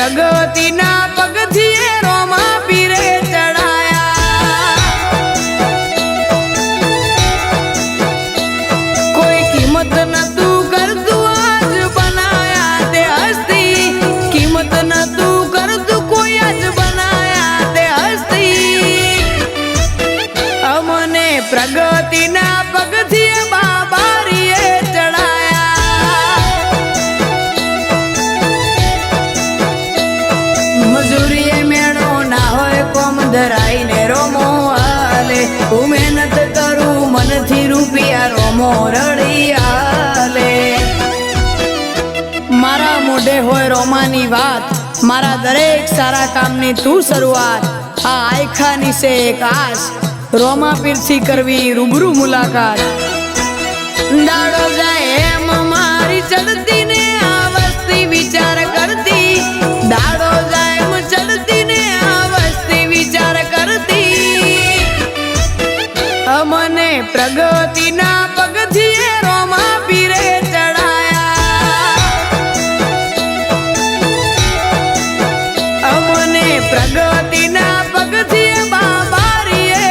પ્રગતિના પગથિયે રોમા પીરે ચડાયા કોઈ કિંમત નતું કરતું આજ બનાયા તે હસ્તી કિંમત નતું કરતું કોઈ આજ બનાયા તે હસ્તી અમને પ્રગતિના પગથિયે બાબારીએ મજૂરીએ મેળો ના હોય કોમ ધરાઈને રોમો હાલે હું મહેનત કરું મનથી રૂપિયા રોમો રડી હાલે મારા મોઢે હોય રોમાની વાત મારા દરેક સારા કામની તું શરૂઆત આ આયખાની છે એક આશ રોમા પીરથી કરવી રૂબરૂ મુલાકાત દાડો જાય એમ મારી ચડતી ને આ વસ્તી વિચાર કરતી દાડો જાય એમ ચડતી ને આ વસ્તી વિચાર કરતી અમને પ્રગતિના પગથિયે રોમા પીરે ચડાયા અમને પ્રગતિના પગથિયે બાબારીએ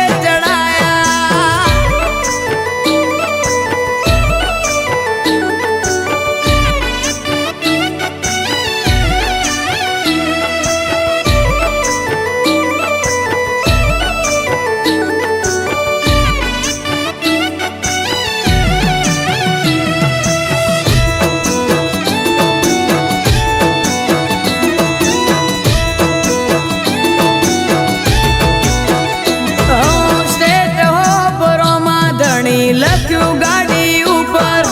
લખ્યું ગાડી ઉપર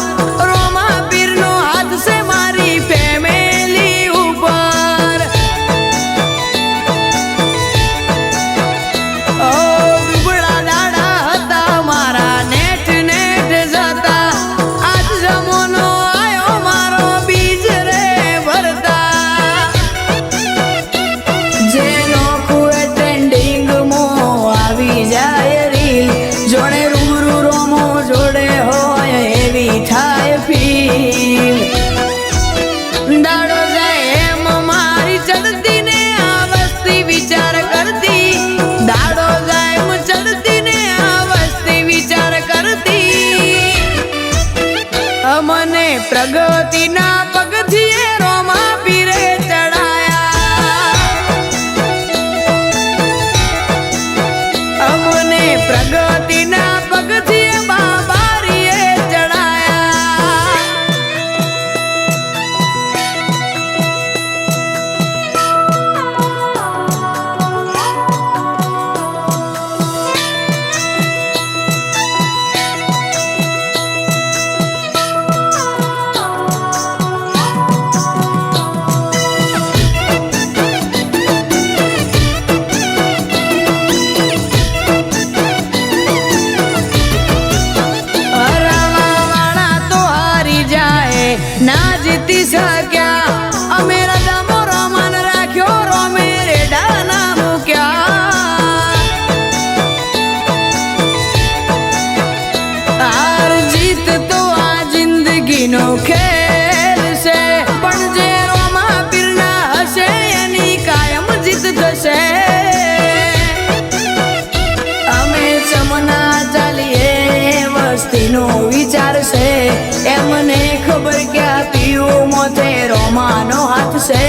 રોમા પીરનો હાથ છે મારી ફેમિલી ઉપર ઓ રૂબડા દાડા હતા મારા નેટ નેટ જતા આજ જમોનો આયો મારો બીજ રે ભરતા જે નોખું ટ્રેન્ડિંગ મો આવી જાય રીલ જોડે જોડે હોય એવી થાય ફીલ દાડો જાય એમ મારી ચડતી ને આ વસ્તી વિચાર કરતી દાડો જાય એમ ચડતી ને આ વસ્તી વિચાર કરતી અમને પ્રગતિના પગથિયે રોમા પીરે ચડાયા અમને પ્રગતિના પગથિયે બાબારીએ ચડાયા ના જીતી શક્યા અમે રજામો રોમાન રાખ્યો રોમે રેડા ના મૂક્યા હાર જીત તો આ જિંદગીનો ખેલ છે પણ જે રોમા પીરના હશે એની કાયમ જીત થશે અમે સમના ચાલીએ વસ્તીનો વિચાર છે એમને ખબર ક્યાં પીવું મોતે રોમાનો હાથ છે